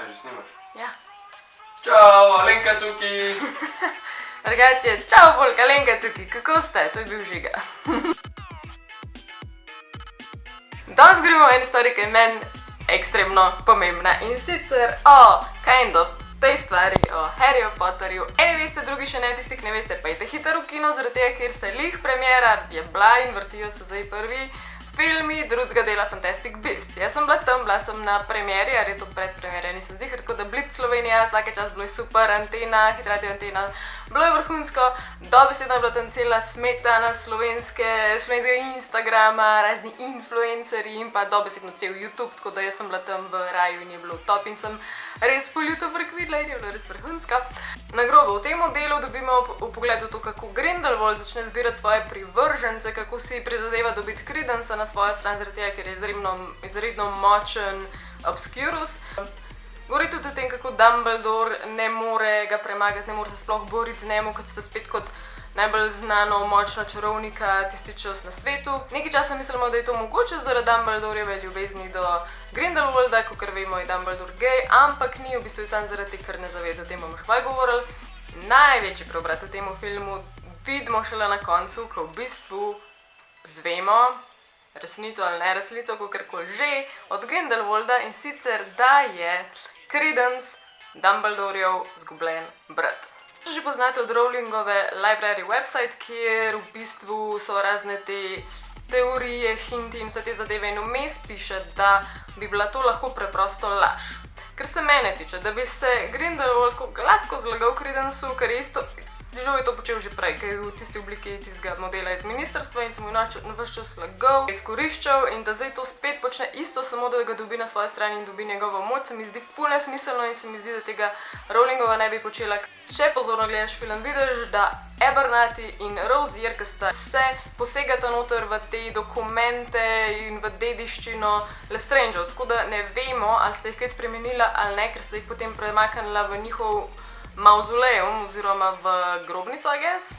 Kaj že snimaš? Ja. Čau, Alenka tukaj! Drugače, čau folk, Alenka tukaj, kako ste? To je bil Žiga. Danes govorimo o eni stvari, ki je meni ekstremno pomembna in sicer o tej stvari, o Harryju Potterju. Eni veste, drugi še ne, tisti, ki ne veste, pa idite hitro v kino, zaradi tega, ker se lih premiera je bila in vrtijo se zdaj prvi filmi drugega dela Fantastic Beasts. Jaz sem bila tam, bila sem na premieri, ali je to predpremiera, nisem ziher, tako da Blitz Slovenija, vsake čas bilo je super, Antena, Hitradio Antena, bilo je vrhunsko, dobesedno je bila tam cela smetana slovenskega Instagrama, razni influencerji in pa dobesedno cel YouTube, tako da jaz sem bila tam v raju in je bilo top in sem res full YouTube videla in je bilo res vrhunsko. Na grobo, v tem delu dobimo v pogledu to, kako Grindelwald začne zbirati svoje privržence, kako si prizadeva dobiti Credenca na svojo stran, zaradi tega, ker je izredno močen Obscurus. Govori tudi o tem, kako Dumbledore ne more ga premagati, ne more se sploh boriti z njemu, kot sta spet kot najbolj znano močna čarovnika tisti čas na svetu. Nekaj časa mislimo, da je to mogoče zaradi Dumbledorejeve ljubezni do Grindelwalda, kakor vemo je Dumbledore gej, ampak ni v bistvu samo zaradi te krvne zaveze, o tem bomo še kaj govorili. Največji preobrat v tem filmu vidimo šele na koncu, ko v bistvu zvemo resnico ali ne resnico, kakorkoli že, od Grindelwalda in sicer, da je Credence Dumbledorejev zgubljen brat. Že poznate od Rowlingove library website, kjer v bistvu so razne te teorije, hinti in vse te zadeve in vmes piše, da bi bila to lahko preprosto laž. Ker se mene tiče, da bi se Grindelwald gladko zlagal Credencu, ker je isto, žal je to počel že prej, ker je v tisti obliki tistega modela iz ministrstva in se mu ves čas lagal, izkoriščal in da zdaj to spet počne isto, samo da ga dobi na svoji strani in dobi njegovo moč, se mi zdi ful nesmiselno in se mi zdi, da tega Rowlingova ne bi počela. Če pozorno gledaš film, vidiš, da Abernathy in Rosier, ki sta se posegata noter v te dokumente in v dediščino Lestrangeov, tako da ne vemo, ali sta jih kaj spremenila ali ne, ker sta jih potem premaknila v njihov mauzoleum oziroma v grobnico, I guess.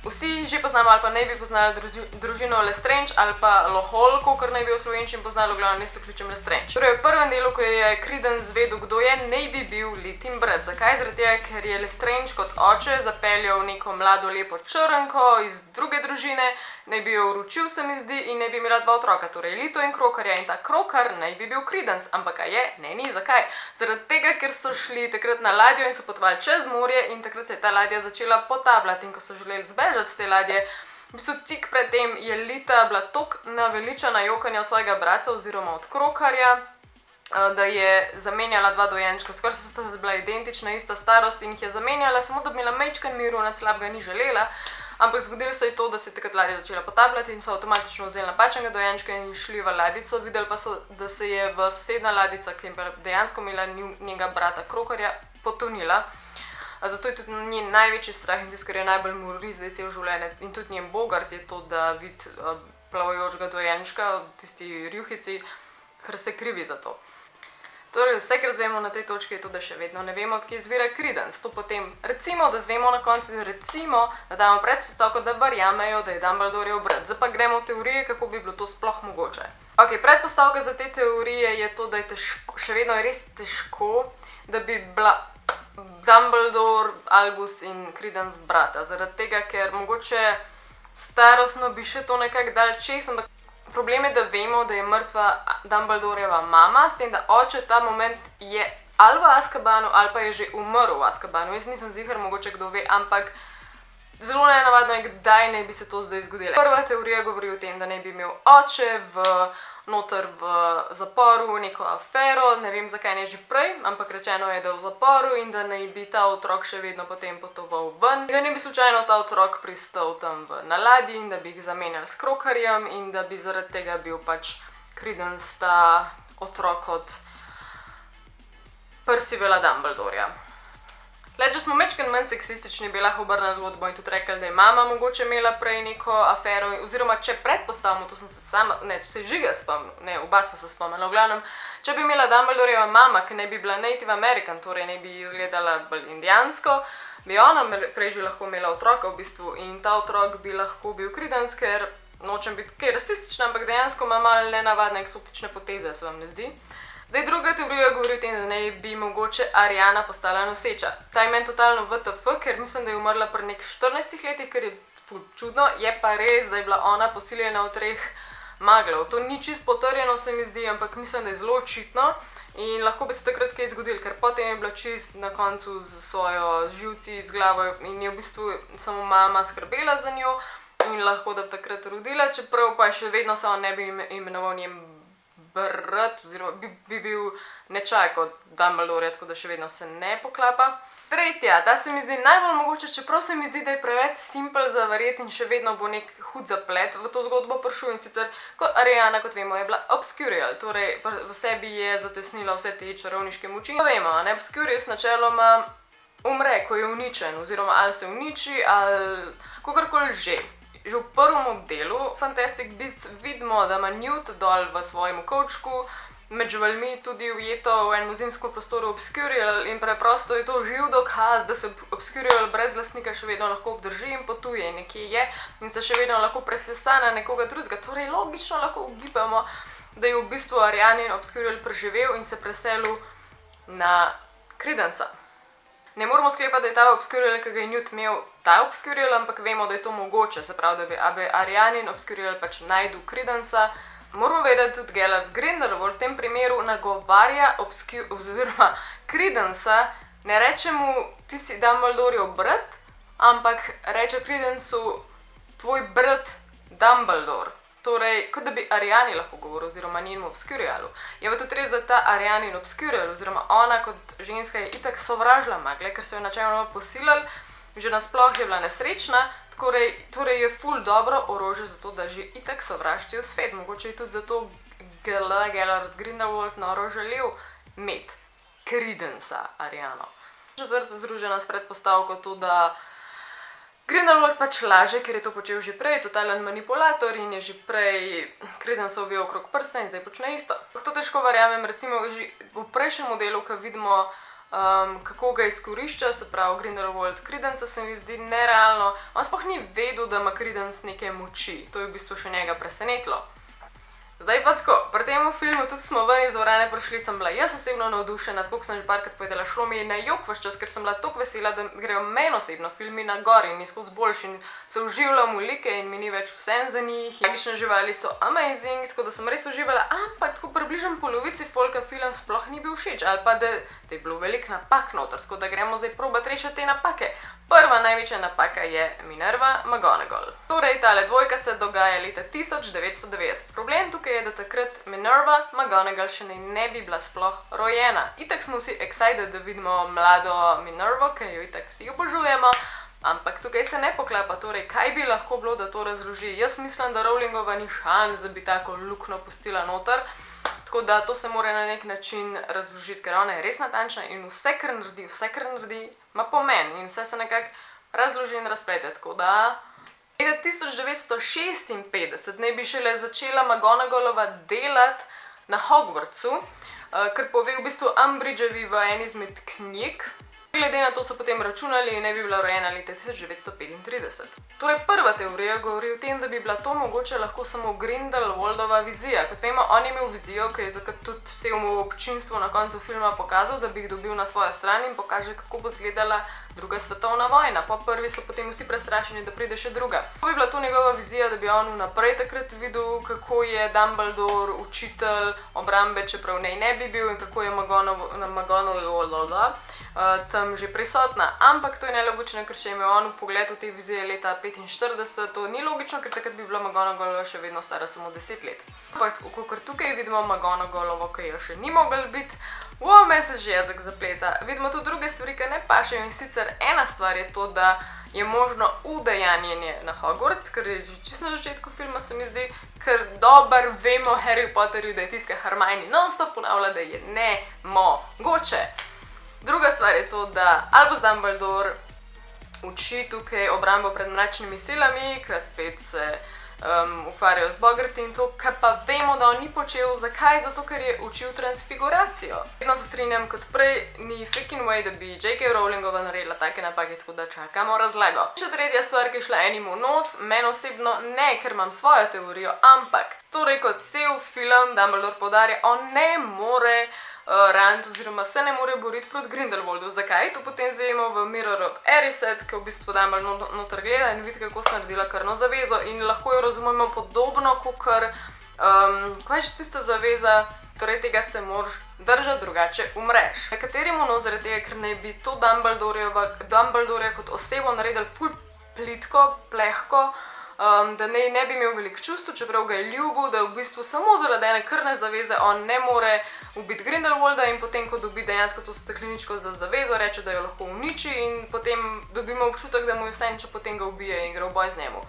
Vsi že poznamo ali pa ne bi poznali družino Lestrange ali pa Lohol, kakor naj bi v slovenščini poznali, v glavnem mesto kličem Lestrange. Torej v prvem delu, ko je Credence zvedel, kdo je, naj bi bil Litin brat. Zakaj? Zaradi tega, ker je Lestrange kot oče zapeljal neko mlado lepo črnko iz druge družine, naj bi jo uročil, se mi zdi, in naj bi imela dva otroka, torej Lito in Krokarja, in ta Krokar naj bi bil Credence, ampak a je? Ne, ni. Zakaj? Zaradi tega, ker so šli takrat na ladjo in so potovali čez morje in takrat se je ta ladja začela potapljati in ko so želeli zbežati z te ladje, v bistvu tik pred tem je Lita bila toliko naveličana jokanja od svojega brata oziroma od Krokarja, da je zamenjala dva dojenčka, skoraj sta bila identična, ista starost in jih je zamenjala, samo da bi imela majčken miru, nad slabega ni želela. Ampak zgodilo se je to, da se je takrat ladja začela potapljati in so avtomatično vzeli napačnega dojenčka in šli v ladjico. Videli pa so, da se je v sosedna ladjica, ki je dejansko imela njega brata Krokarja, potonila. Zato je tudi njen največji strah in tisto, kar je najbolj mori zdaj cel življenje in tudi njen bogart je to, da vidi plavajočega dojenčka v tisti rjuhici, ker se krivi za to. Torej, vse, kar zvemo na tej točki, je to, da še vedno ne vemo, odkje izvira Credence. To potem, recimo, da zvemo na koncu, recimo, da damo predpostavko, da verjamejo, da je Dumbledorejev brat. Zdaj pa gremo v teorije, kako bi bilo to sploh mogoče. Ok, predpostavka za te teorije je to, da je težko, še vedno je res težko, da bi bila Dumbledore, Albus in Credence brata. Zaradi tega, ker mogoče starostno bi še to nekako dal čez, ampak problem je, da vemo, da je mrtva Dumbledorejeva mama, s tem, da oče ta moment je ali v Azkabanu, ali pa je že umrl v Azkabanu. Jaz nisem ziher, mogoče kdo ve, ampak zelo nenavadno je, kdaj naj bi se to zdaj zgodilo. Prva teorija govori o tem, da naj bi imel oče noter v zaporu neko afero, ne vem zakaj ne že prej, ampak rečeno je, da v zaporu in da naj bi ta otrok še vedno potem potoval ven. Da ne bi slučajno ta otrok pristal tam na ladji in da bi jih zamenjali s Krokarjem in da bi zaradi tega bil pač Credence ta otrok od Percivala Dumbledoreja. Če smo majčkeno manj seksistični, bi lahko obrnili zgodbo in tudi rekli, da je mama mogoče imela prej neko afero, oziroma če predpostavimo, to sem se sama, ne, to se je Žiga spomnila, ne, oba smo se spomnila, v glavnem, če bi imela Dumbledorejeva mama, ki naj bi bila Native American, torej naj bi izgledala bolj indijansko, bi ona prej že lahko imela otroka v bistvu in ta otrok bi lahko bil Credence, ker nočem biti kaj rasistična, ampak dejansko ima malo nenavadne eksotične poteze, se vam ne zdi. Zdaj, druga teorija govori o tem, da naj bi mogoče Ariana postala noseča. Ta je meni totalno WTF, ker mislim, da je umrla pri nek 14 letih, kar je ful čudno, je pa res, da je bila ona posiljena v 3 maglov. To ni čisto potrjeno, se mi zdi, ampak mislim, da je zelo očitno in lahko bi se takrat kaj zgodilo, ker potem je bila čist na koncu z svojo živci, z glavo in je v bistvu samo mama skrbela za njo in lahko da bi takrat rodila, čeprav pa še vedno se on ne bi imenoval njen brat, oziroma bi bil nečak od Dumbledorja, tako da še vedno se ne poklapa. Tretja, ta se mi zdi najbolj mogoče, čeprav se mi zdi, da je preveč simpel za verjeti in še vedno bo nek hud zaplet v to zgodbo prišel in sicer kot Ariana, kot vemo, je bila Obscurial, torej v sebi je zatesnila vse te čarovniške moči. Vemo, ne, Obscurius načeloma umre, ko je uničen, oziroma ali se uniči, ali kakorkoli že. Že v prvem delu Fantastic Beasts vidimo, da ima Newt dol v svojem kovčku, med živalmi tudi ujeto v enem zimskem prostoru Obscurial in preprosto je to živ dokaz, da se Obscurial brez lastnika še vedno lahko obdrži in potuje in nekje je in se še vedno lahko presesa na nekoga drugega. Torej logično lahko ugibamo, da je v bistvu Arianin Obscurial preživel in se preselil na Credenca. Ne moramo sklepati, da je ta Obscurial, ki ga je Newt imel, ta Obscurial, ampak vemo, da je to mogoče, se pravi, da bi Arianin Obscurial pač našel Credenca. Moramo vedeti tudi Gellert Grindelwald v tem primeru nagovarja oziroma Credenca, ne reče mu ti si Dumbledorjev brat, ampak reče Credencu tvoj brat Dumbledore. Torej, kot da bi Ariani lahko govoril, oziroma njenemu Obscurialu. Je pa tudi res, da ta Arianin Obscurial, oziroma ona kot ženska je itak sovražila magle, ker so jo načeloma posilili, že nasploh je bila nesrečna, torej je ful dobro orožje za to, da že itak sovražčijo svet. Mogoče je tudi zato Gellert Grindelwald noro želel imeti Credenca Ariano. Četrta združena s predpostavko to, da Grindelwald pač laže, ker je to počel že prej, totalen manipulator in je že prej Credenca ovil okrog prsta in zdaj počne isto. To težko verjamem, recimo že v prejšnjem modelu, ko vidimo, kako ga izkorišča, se pravi Grindelwald Credenca, se mi zdi nerealno. On sploh ni vedel, da ima Credence neke moči, to je v bistvu še njega presenetilo. Zdaj pa tako, pri tem filmu tudi smo ven iz dvorane prišli, sem bila jaz osebno navdušena, tako kot sem že parkrat povedala, šlo mi je na jok ves čas, ker sem bila toliko vesela, da grejo meni osebno filmi na gor in mi skozi boljši in se uživljam v like in mi ni več vsem za njih. Magične živali so amazing, tako da sem res uživala, ampak tako približno polovici folka film sploh ni bil všeč, ali pa da je bilo veliko napak noter, tako da gremo zdaj probati rešiti te napake. Prva največja napaka je Minerva McGonagall. Torej, tale dvojka se dogaja leta 1990. Problem tukaj je, da takrat Minerva McGonagall še ne bi bila sploh rojena. Itak smo vsi excited, da vidimo mlado Minervo, ker jo itak vsi obožujemo, ampak tukaj se ne poklapa. Torej, kaj bi lahko bilo, da to razloži? Jaz mislim, da Rowlingova ni šans, da bi tako luknjo pustila noter. Tako da to se mora na nek način razložiti, ker ona je res natančna in vse, kar naredi, ima pomen in vse se nekako razloži in razplete. Tako da leta 1956 naj bi šele začela McGonagallova delati na Hogwartsu, kar pove v bistvu Umbridgeovi v eni izmed knjig. Glede na to so potem računali in ne bi bila rojena leta 1935. Torej, prva teorija govori o tem, da bi bila to mogoče lahko samo Grindelwaldova vizija. Kot vemo, on je imel vizijo, ki je takrat tudi vsemu občinstvu na koncu filma pokazal, da bi jih dobil na svojo stran in pokaže, kako bo izgledala druga svetovna vojna. Po prvi so potem vsi prestrašeni, da pride še druga. To bi bila to njegova vizija, da bi on vnaprej takrat videl, kako je Dumbledore učitelj obrambe, čeprav ne bi bil, in kako je McGonagall tam že prisotna. Ampak to je nelogično, ker še imel on pogled v te vizije leta 1945. To ni logično, ker takrat bi bila McGonagall še vedno stara samo 10 let. Ampak kakor tukaj vidimo McGonagallovo, ki jo še ni mogel biti, me se že jezik zapleta. Vidimo tudi druge stvari, ki ne pašejo, in sicer ena stvar je to, da je možno udejanjenje na Hogwarts, kar je že čisto na začetku filma, se mi zdi, ker dobro vemo Harry Potterju, da je tiska Hermione non-stop ponavlja, da je nemogoče. Druga stvar je to, da Albus Dumbledore uči tukaj obrambo pred mračnimi silami, ki spet se ukvarjajo z Bogarti in to, kar pa vemo, da on ni počel. Zakaj? Zato, ker je učil transfiguracijo. Vedno se strinjam kot prej, ni freaking way, da bi J.K. Rowlingova naredila take napake, tako da čakamo razlago. Še tretja stvar, ki je šla enim v nos, meni osebno ne, ker imam svojo teorijo, ampak torej Torej, kot cel film Dumbledore poudarja, on ne more raniti oziroma se ne more boriti proti Grindelwaldu. Zakaj? To potem zvemo v Mirror of Erised, ki v bistvu Dumbledore noter gleda in vidi, kako so naredila krvno zavezo in lahko jo razumemo podobno, kot kaj je tista zaveza, torej tega se moraš držati, drugače umreš. Nekateri mu zaradi tega, ker naj bi to Dumbledorja kot osebo naredili ful plitko, plehko, da ne bi imel veliko čustev, čeprav ga je ljubil, da v bistvu samo zaradi ene krvne zaveze on ne more ubiti Grindelwalda in potem, ko dobi dejansko to stekleničko za zavezo, reče, da jo lahko uniči in potem dobimo občutek, da mu je vseeno, če potem ga ubije in gre v boj z njemu.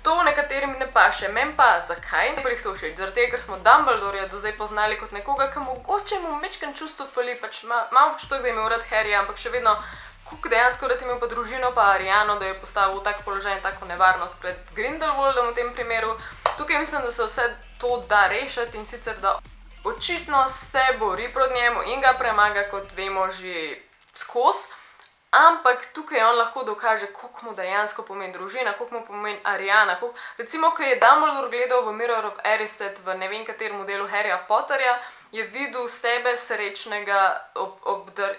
To nekaterim ne paše, meni pa zakaj ne jih to všeč? Zaradi tega, ker smo Dumbledorja do zdaj poznali kot nekoga, ki mogoče mu mečken čustev fali, pač ima občutek, da je imel rad Harryja, ampak še vedno koliko dejansko rad imel pa družino pa Ariano, da je postavil v tak položaj in tako nevarnost pred Grindelwaldom v tem primeru. Tukaj mislim, da se vse to da rešiti in sicer, da očitno se bori proti njemu in ga premaga, kot vemo, že skozi. Ampak tukaj on lahko dokaže, koliko mu dejansko pomeni družina, koliko mu pomeni Ariana. Recimo, ko je Dumbledore gledal v Mirror of Erised v ne vem katerem delu Harryja Potterja, je videl sebe srečnega,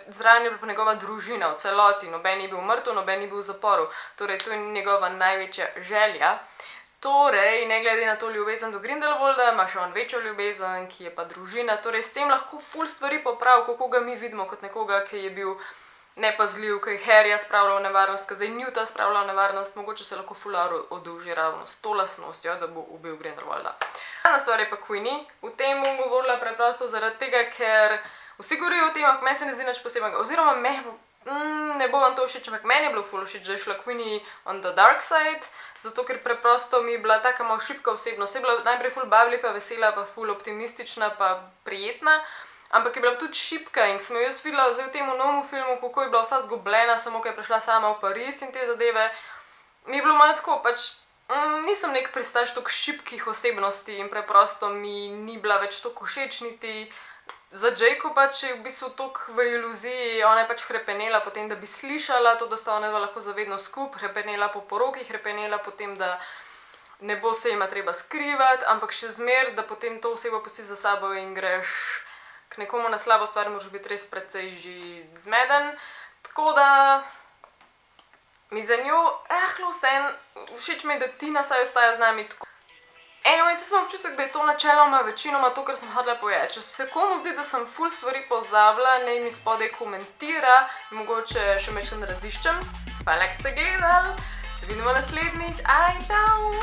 zraven je bila njegova družina v celoti, noben je bil mrtev, noben je bil v zaporu. Torej, to je njegova največja želja. Torej, ne glede na to ljubezen do Grindelwalda, ima še on večjo ljubezen, ki je pa družina. Torej, s tem lahko ful stvari popravi, kako ga mi vidimo kot nekoga, ki je bil nepazljiv, ki je Harryja spravljal v nevarnost, ki zdaj Newta spravljal v nevarnost, mogoče se lahko fular oduži ravno s to lastnostjo, da bo ubil Grindelwalda. Ena stvar je pa Queenie, v tem bom govorila preprosto zaradi tega, ker vsi govorijo o tem, ampak meni se ne zdi nič posebnega, oziroma ne bo vam to všeč, ampak meni je bilo ful všeč, da je šla Queenie on the dark side, zato ker preprosto mi je bila taka malo šibka osebnost, je bila najprej ful bubbly pa vesela, pa ful optimistična pa prijetna, ampak je bila tudi šibka in sem jo jaz videla zdaj v tem novem filmu, kako je bila vsa zgubljena, samo ko je prišla sama v Pariz in te zadeve. Mi je bilo malo tako, pač nisem nek pristaš toliko šibkih osebnosti in preprosto mi ni bila več toliko všeč niti za Jacoba, če je v bistvu toliko v iluziji, ona je pač hrepenela potem, da bi slišala to, da sta ona dva lahko zavedno skup, hrepenela po poroki, hrepenela potem, da ne bo se jima treba skrivati, ampak še zmer, da potem to osebo pusti za sabo in greš k nekomu na slabo stvar, moraš biti res precej že zmeden. Tako da mi za njo rahlo vseeno, všeč mi je, da Tina saj ostaja z nami tako. Anyway, se smo občutek, da je to načeloma večinoma to, kar sem hodila povedati. Če se komu zdi, da sem ful stvari pozabila, naj mi spodaj komentira in mogoče še mečkaj raziščem. Hvala, ker ste gledali, se vidimo naslednjič, aj, čau!